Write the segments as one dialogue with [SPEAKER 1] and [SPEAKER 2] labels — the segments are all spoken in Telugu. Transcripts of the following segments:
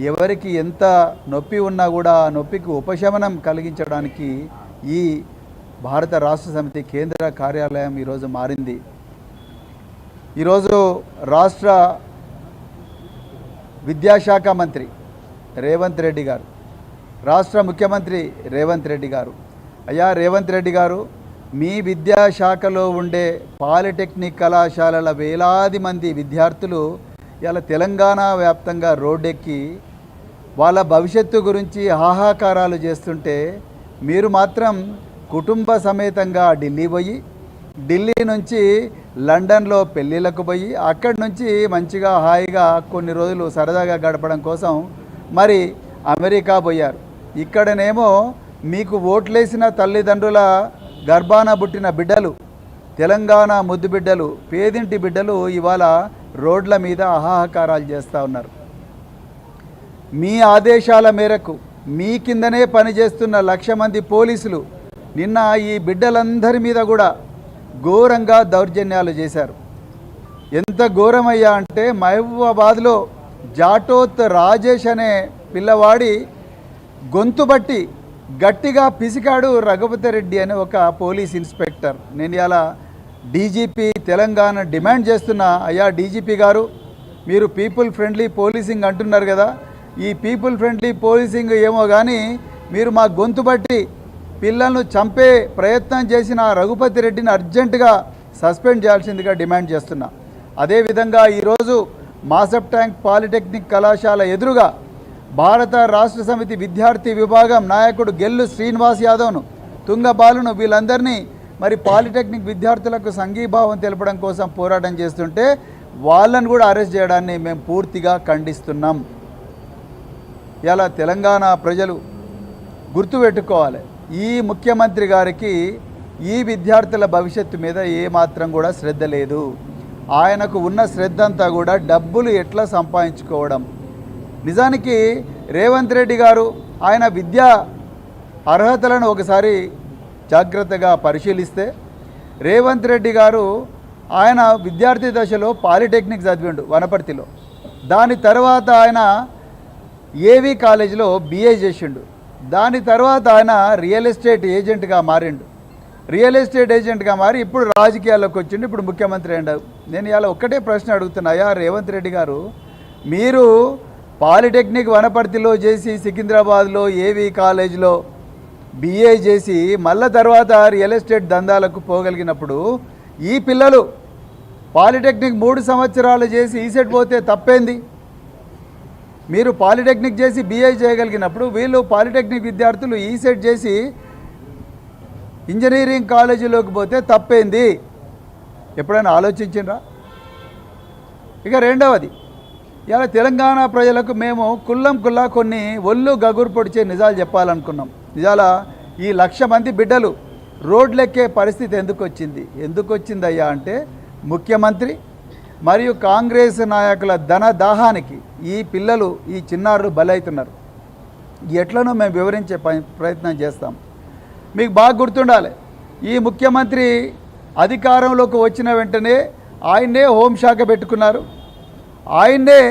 [SPEAKER 1] ఎవరికి ఎంత నొప్పి ఉన్నా కూడా ఆ నొప్పికి ఉపశమనం కలిగించడానికి ఈ భారత రాష్ట్ర సమితి కేంద్ర కార్యాలయం ఈరోజు మారింది. ఈరోజు రాష్ట్ర విద్యాశాఖ మంత్రి రేవంత్ రెడ్డి గారు, రాష్ట్ర ముఖ్యమంత్రి రేవంత్ రెడ్డి గారు, అయ్యా రేవంత్ రెడ్డి గారు, మీ విద్యాశాఖలో ఉండే పాలిటెక్నిక్ కళాశాలల వేలాది మంది విద్యార్థులు ఇలా తెలంగాణ వ్యాప్తంగా రోడ్డెక్కి వాళ్ళ భవిష్యత్తు గురించి హాహాకారాలు చేస్తుంటే మీరు మాత్రం కుటుంబ సమేతంగా ఢిల్లీ పోయి, ఢిల్లీ నుంచి లండన్లో పెళ్ళిళ్ళకు పోయి, అక్కడి నుంచి మంచిగా హాయిగా కొన్ని రోజులు సరదాగా గడపడం కోసం మరి అమెరికా పోయారు. ఇక్కడనేమో మీకు ఓట్లేసిన తల్లిదండ్రుల గర్భాన పుట్టిన బిడ్డలు, తెలంగాణ ముద్దు బిడ్డలు, పేదింటి బిడ్డలు ఇవాళ రోడ్ల మీద హాహాకారాలు చేస్తూ ఉన్నారు. మీ ఆదేశాల మేరకు మీ కిందనే పనిచేస్తున్న 1,00,000 మంది పోలీసులు నిన్న ఈ బిడ్డలందరి మీద కూడా ఘోరంగా దౌర్జన్యాలు చేశారు. ఎంత ఘోరమయ్యా అంటే మహబూబాబాద్లో జాటోత్ రాజేష్ అనే పిల్లవాడి గొంతు బట్టి గట్టిగా పిసికాడు రఘుపతి రెడ్డి అనే ఒక పోలీస్ ఇన్స్పెక్టర్. నేను ఇలా డీజీపీ తెలంగాణ డిమాండ్ చేస్తున్నా, అయ్యా డీజీపీ గారు, మీరు పీపుల్ ఫ్రెండ్లీ పోలీసింగ్ అంటున్నారు కదా, ఈ పీపుల్ ఫ్రెండ్లీ పోలీసింగ్ ఏమో కానీ మీరు మా గొంతు బట్టి పిల్లలను చంపే ప్రయత్నం చేసిన రఘుపతి రెడ్డిని అర్జెంటుగా సస్పెండ్ చేయాల్సిందిగా డిమాండ్ చేస్తున్నా. అదేవిధంగా ఈరోజు మాసప్ ట్యాంక్ పాలిటెక్నిక్ కళాశాల ఎదురుగా భారత రాష్ట్ర సమితి విద్యార్థి విభాగం నాయకుడు గెల్లు శ్రీనివాస్ యాదవ్ను, తుంగబాలును, వీళ్ళందరినీ మరి పాలిటెక్నిక్ విద్యార్థులకు సంఘీభావం తెలపడం కోసం పోరాటం చేస్తుంటే వాళ్ళను కూడా అరెస్ట్ చేయడాన్ని మేము పూర్తిగా ఖండిస్తున్నాం. ఇలా తెలంగాణ ప్రజలు గుర్తుపెట్టుకోవాలి, ఈ ముఖ్యమంత్రి గారికి ఈ విద్యార్థుల భవిష్యత్తు మీద ఏమాత్రం కూడా శ్రద్ధ లేదు. ఆయనకు ఉన్న శ్రద్ధ అంతా కూడా డబ్బులు ఎట్లా సంపాదించుకోవడం. నిజానికి రేవంత్ రెడ్డి గారు ఆయన విద్యా అర్హతలను ఒకసారి జాగ్రత్తగా పరిశీలిస్తే, రేవంత్ రెడ్డి గారు ఆయన విద్యార్థి దశలో పాలిటెక్నిక్ చదివిండు వనపర్తిలో, దాని తర్వాత ఆయన ఏవి కాలేజీలో BA చేసిండు, దాని తర్వాత ఆయన రియల్ ఎస్టేట్ ఏజెంట్గా మారిండు, రియల్ ఎస్టేట్ ఏజెంట్గా మారి ఇప్పుడు రాజకీయాల్లోకి వచ్చిండు, ఇప్పుడు ముఖ్యమంత్రి అయ్యాడు. నేను ఇలా ఒక్కటే ప్రశ్న అడుగుతున్నాయా రేవంత్ రెడ్డి గారు, మీరు పాలిటెక్నిక్ వనపర్తిలో చేసి సికింద్రాబాద్లో ఏవి కాలేజీలో BA చేసి మళ్ళా తర్వాత రియల్ ఎస్టేట్ దందాలకు పోగలిగినప్పుడు ఈ పిల్లలు పాలిటెక్నిక్ 3 సంవత్సరాలు చేసి ఈసెట్ పోతే తప్పేంది? మీరు పాలిటెక్నిక్ చేసి BA చేయగలిగినప్పుడు వీళ్ళు పాలిటెక్నిక్ విద్యార్థులు ఈసెట్ చేసి ఇంజనీరింగ్ కాలేజీలోకి పోతే తప్పేంది? ఎప్పుడైనా ఆలోచించిండ్రా? ఇక రెండవది, ఇలా తెలంగాణ ప్రజలకు మేము కుల్లా కొన్ని ఒళ్ళు గగురు పొడిచే నిజాలు చెప్పాలనుకున్నాం. నిజాల ఈ 1,00,000 మంది బిడ్డలు రోడ్లెక్కే పరిస్థితి ఎందుకు వచ్చిందయ్యా అంటే ముఖ్యమంత్రి మరియు కాంగ్రెస్ నాయకుల ధన దాహానికి ఈ పిల్లలు, ఈ చిన్నారులు బలవుతున్నారు. ఎట్లనో మేము వివరించే ప్రయత్నం చేస్తాం. మీకు బాగా గుర్తుండాలి, ఈ ముఖ్యమంత్రి అధికారంలోకి వచ్చిన వెంటనే ఆయన్నే హోంశాఖ పెట్టుకున్నారు, ఆయన్నే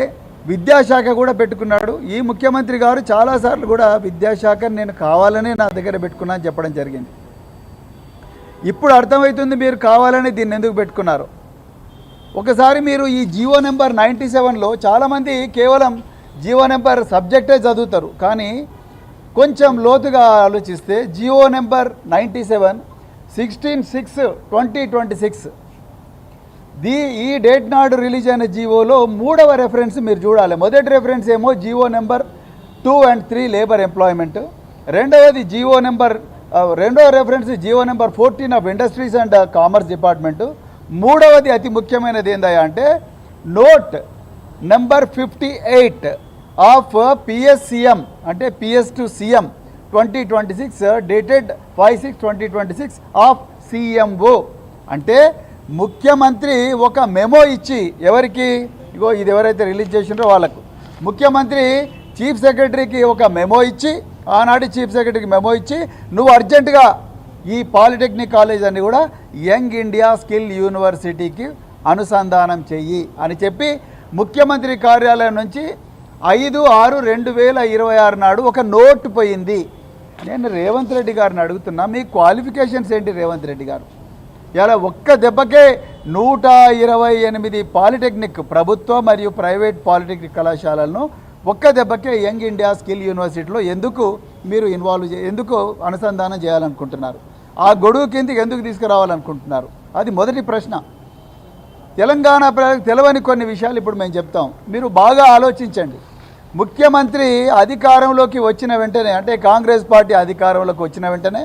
[SPEAKER 1] విద్యాశాఖ కూడా పెట్టుకున్నాడు. ఈ ముఖ్యమంత్రి గారు చాలాసార్లు కూడా విద్యాశాఖను నేను కావాలనే నా దగ్గర పెట్టుకున్నా అని చెప్పడం జరిగింది. ఇప్పుడు అర్థమవుతుంది మీరు కావాలని దీన్ని ఎందుకు పెట్టుకున్నారు. ఒకసారి మీరు ఈ జీవో నెంబర్ 97లో చాలామంది కేవలం జీవో నెంబర్ సబ్జెక్టే చదువుతారు, కానీ కొంచెం లోతుగా ఆలోచిస్తే జీవో నెంబర్ 97 16/6/2026 ఈ డేట్ నాడు రిలీజ్ అయిన జీవోలో 3వ రెఫరెన్స్ మీరు చూడాలి. మొదటి రెఫరెన్స్ ఏమో GO number 2 and 3 labour employment, రెండవ reference GO number 14 of industries and commerce department, మూడవది అతి ముఖ్యమైనది ఏందయ్యా అంటే నోట్ నెంబర్ 58 ఆఫ్ PSCM అంటే PS to CM 2026 dated 5/6/2026 of CMO. అంటే ముఖ్యమంత్రి ఒక మెమో ఇచ్చి ఎవరికి, ఇగో ఇది ఎవరైతే రిలీజ్ చేసిండ్రో వాళ్ళకు, ముఖ్యమంత్రి చీఫ్ సెక్రటరీకి ఒక మెమో ఇచ్చి, ఆనాటి చీఫ్ సెక్రటరీకి మెమో ఇచ్చి నువ్వు అర్జెంటుగా ఈ పాలిటెక్నిక్ కాలేజ్ అన్ని కూడా యంగ్ ఇండియా స్కిల్ యూనివర్సిటీకి అనుసంధానం చెయ్యి అని చెప్పి ముఖ్యమంత్రి కార్యాలయం నుంచి 5/6/2026 నాడు ఒక నోటు పోయింది. నేను రేవంత్ రెడ్డి గారిని అడుగుతున్నా, మీ క్వాలిఫికేషన్స్ ఏంటి రేవంత్ రెడ్డి గారు? ఇలా ఒక్క దెబ్బకే 128 పాలిటెక్నిక్ ప్రభుత్వ మరియు ప్రైవేట్ పాలిటెక్నిక్ కళాశాలలను ఒక్క దెబ్బకే యంగ్ ఇండియా స్కిల్ యూనివర్సిటీలో ఎందుకు మీరు ఎందుకు అనుసంధానం చేయాలనుకుంటున్నారు? ఆ గొడుగు కిందకి ఎందుకు తీసుకురావాలనుకుంటున్నారు? అది మొదటి ప్రశ్న. తెలంగాణ ప్రజలకు తెలవని కొన్ని విషయాలు ఇప్పుడు మేము చెప్తాం, మీరు బాగా ఆలోచించండి. ముఖ్యమంత్రి అధికారంలోకి వచ్చిన వెంటనే, అంటే కాంగ్రెస్ పార్టీ అధికారంలోకి వచ్చిన వెంటనే,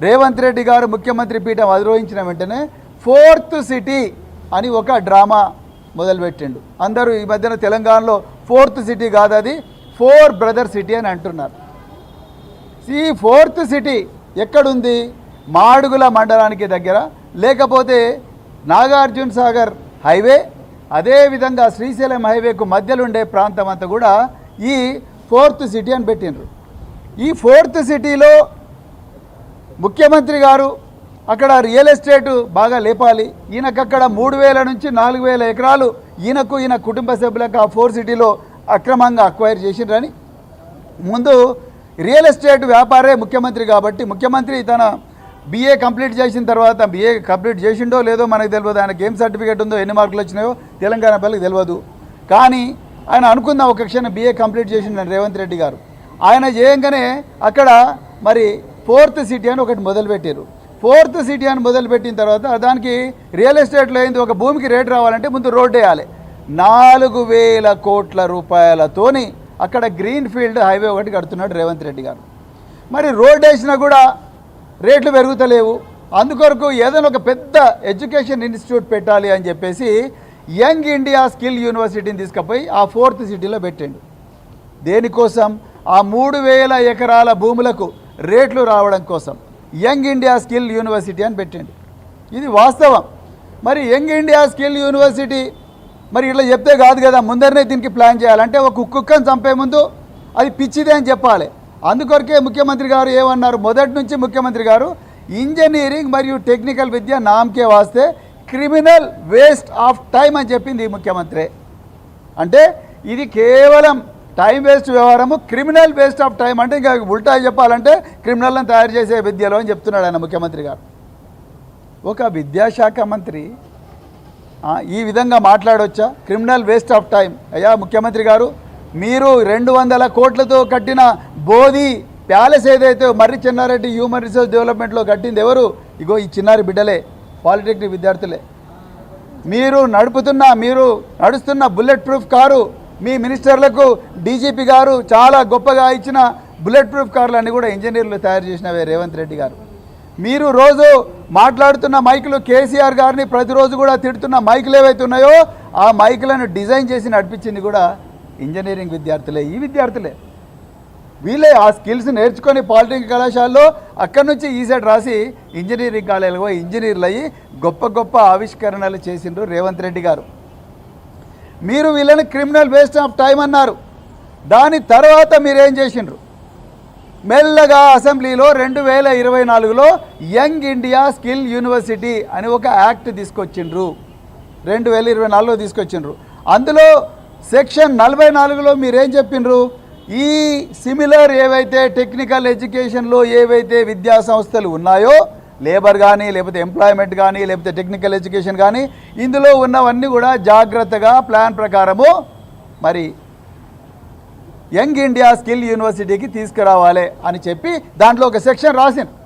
[SPEAKER 1] రేవంత్ రెడ్డి గారు ముఖ్యమంత్రి పీఠం అధిరోహించిన వెంటనే 4th సిటీ అని ఒక డ్రామా మొదలుపెట్టిండు. అందరూ ఈ మధ్యన తెలంగాణలో 4th సిటీ కాదు, అది 4 బ్రదర్ సిటీ అని అంటున్నారు. ఈ 4th సిటీ ఎక్కడుంది? మాడుగుల మండలానికి దగ్గర, లేకపోతే నాగార్జున సాగర్ హైవే, అదేవిధంగా శ్రీశైలం హైవేకు మధ్యలో ఉండే ప్రాంతం అంతా కూడా ఈ 4th సిటీ అని పెట్టిండ్రు. ఈ 4th సిటీలో ముఖ్యమంత్రి గారు అక్కడ రియల్ ఎస్టేటు బాగా లేపాలి, ఈయనకు అక్కడ 3000 నుంచి 4000 ఎకరాలు ఈయన కుటుంబ సభ్యులకు ఆ 4 సిటీలో అక్రమంగా అక్వైర్ చేసిండ్రని, ముందు రియల్ ఎస్టేట్ వ్యాపారే ముఖ్యమంత్రి కాబట్టి, ముఖ్యమంత్రి తన BA కంప్లీట్ చేసిన తర్వాత, BA కంప్లీట్ చేసిండో లేదో మనకు తెలియదు, ఆయనకి ఏం సర్టిఫికేట్ ఉందో, ఎన్ని మార్కులు వచ్చినాయో తెలంగాణ పిల్లలకు తెలియదు. కానీ ఆయన అనుకుందాం ఒక క్షణం BA కంప్లీట్ చేసిండు రేవంత్ రెడ్డి గారు. ఆయన చేయంగానే అక్కడ మరి 4th సిటీ అని ఒకటి మొదలుపెట్టారు. 4th సిటీ అని మొదలుపెట్టిన తర్వాత దానికి రియల్ ఎస్టేట్లో అయింది, ఒక భూమికి రేటు రావాలంటే ముందు రోడ్డు వేయాలి. 4000 కోట్ల రూపాయలతోని అక్కడ గ్రీన్ ఫీల్డ్ హైవే ఒకటి కడుతున్నాడు రేవంత్ రెడ్డి గారు. మరి రోడ్డు వేసినా కూడా రేట్లు పెరుగుతలేవు. అందుకొరకు ఏదైనా ఒక పెద్ద ఎడ్యుకేషన్ ఇన్స్టిట్యూట్ పెట్టాలి అని చెప్పేసి యంగ్ ఇండియా స్కిల్ యూనివర్సిటీని తీసుకుపోయి ఆ 4th సిటీలో పెట్టండు. దేనికోసం? ఆ 3000 ఎకరాల భూములకు రేట్లు రావడం కోసం యంగ్ ఇండియా స్కిల్ యూనివర్సిటీ అని పెట్టండి. ఇది వాస్తవం. మరి యంగ్ ఇండియా స్కిల్ యూనివర్సిటీ మరి ఇట్లా చెప్తే కాదు కదా, ముందరనే దీనికి ప్లాన్ చేయాలంటే ఒక కుక్కను చంపే ముందు అది పిచ్చిదే అని చెప్పాలి. అందుకొరకే ముఖ్యమంత్రి గారు ఏమన్నారు? మొదటి నుంచి ముఖ్యమంత్రి గారు ఇంజనీరింగ్ మరియు టెక్నికల్ విద్య నామకే వాస్తే క్రిమినల్ వేస్ట్ ఆఫ్ టైం అని చెప్పింది ఈ ముఖ్యమంత్రి. అంటే ఇది కేవలం టైం వేస్ట్ వ్యవహారము, క్రిమినల్ వేస్ట్ ఆఫ్ టైం అంటే ఇంకా ఉల్టా చెప్పాలంటే క్రిమినల్ని తయారు చేసే విద్యలో అని చెప్తున్నాడు ఆయన ముఖ్యమంత్రి గారు. ఒక విద్యాశాఖ మంత్రి ఈ విధంగా మాట్లాడవచ్చా? Criminal waste of time. అయ్యా ముఖ్యమంత్రి గారు, మీరు 200 కోట్లతో కట్టిన బోధి ప్యాలెస్ ఏదైతే మర్రి చెన్నారెడ్డి హ్యూమన్ రిసోర్స్ డెవలప్మెంట్లో కట్టింది ఎవరు? ఇగో ఈ చిన్నారి బిడ్డలే, పాలిటెక్నిక్ విద్యార్థులే. మీరు నడుస్తున్న బుల్లెట్ ప్రూఫ్ కారు, మీ మినిస్టర్లకు డీజీపీ గారు చాలా గొప్పగా ఇచ్చిన బుల్లెట్ ప్రూఫ్ కార్లన్నీ కూడా ఇంజనీర్లు తయారు చేసినవే రేవంత్ రెడ్డి గారు. మీరు రోజు మాట్లాడుతున్న మైకులు, కేసీఆర్ గారిని ప్రతిరోజు కూడా తిడుతున్న మైకులు ఏవైతే ఉన్నాయో ఆ మైకులను డిజైన్ చేసి నడిపించింది కూడా ఇంజనీరింగ్ విద్యార్థులే. ఈ విద్యార్థులే వీళ్ళే ఆ స్కిల్స్ నేర్చుకొని పాలిటెక్నిక్ కళాశాలలో అక్కడి నుంచి ఈసెట్ రాసి ఇంజనీరింగ్ కాలేజీలో ఇంజనీర్లు అయ్యి గొప్ప గొప్ప ఆవిష్కరణలు చేసిండ్రు రేవంత్ రెడ్డి గారు. మీరు వీళ్ళని క్రిమినల్ వేస్ట్ ఆఫ్ టైం అన్నారు. దాని తర్వాత మీరేం చేసిండ్రు? మెల్లగా అసెంబ్లీలో 2024లో యంగ్ ఇండియా స్కిల్ యూనివర్సిటీ అని ఒక యాక్ట్ తీసుకొచ్చిండ్రు. 2024లో తీసుకొచ్చిండ్రు. అందులో సెక్షన్ 44లో మీరేం చెప్పిండ్రు? ఈ సిమిలర్ ఏవైతే టెక్నికల్ ఎడ్యుకేషన్లో ఏవైతే విద్యా సంస్థలు ఉన్నాయో, లేబర్ కానీ లేకపోతే ఎంప్లాయ్మెంట్ కానీ లేకపోతే టెక్నికల్ ఎడ్యుకేషన్ కానీ, ఇందులో ఉన్నవన్నీ కూడా జాగ్రత్తగా ప్లాన్ ప్రకారము మరి యంగ్ ఇండియా స్కిల్ యూనివర్సిటీకి తీసుకురావాలి అని చెప్పి దాంట్లో ఒక సెక్షన్ రాసిండ్రు.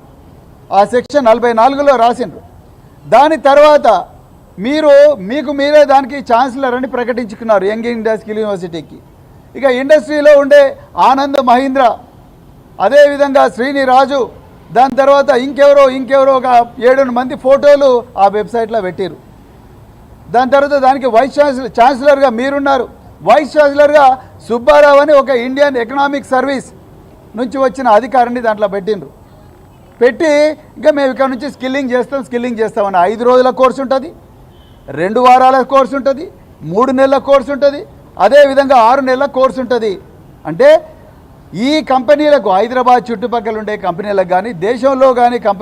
[SPEAKER 1] ఆ సెక్షన్ 44లో రాసిండ్రు. దాని తర్వాత మీకు మీరే దానికి ఛాన్సలర్ అని ప్రకటించుకున్నారు యంగ్ ఇండియా స్కిల్ యూనివర్సిటీకి. ఇక ఇండస్ట్రీలో ఉండే ఆనంద్ మహీంద్ర, అదేవిధంగా శ్రీని రాజు, దాని తర్వాత ఇంకెవరో ఒక 7 మంది ఫోటోలు ఆ వెబ్సైట్లో పెట్టారు. దాని తర్వాత దానికి వైస్ ఛాన్సలర్గా మీరున్నారు. వైస్ ఛాన్సలర్గా సుబ్బారావు అని ఒక ఇండియన్ ఎకనామిక్ సర్వీస్ నుంచి వచ్చిన అధికారిని దాంట్లో పెట్టి ఇంకా మేము ఇక్కడ నుంచి స్కిల్లింగ్ చేస్తామని 5 రోజుల కోర్సు ఉంటుంది, 2 వారాల కోర్సు ఉంటుంది, 3 నెలల కోర్సు ఉంటుంది, అదేవిధంగా 6 నెలల కోర్సు ఉంటుంది. అంటే ఈ కంపెనీలకు, హైదరాబాద్ చుట్టుపక్కల ఉండే కంపెనీలకు కానీ దేశంలో కానీ కంపెనీ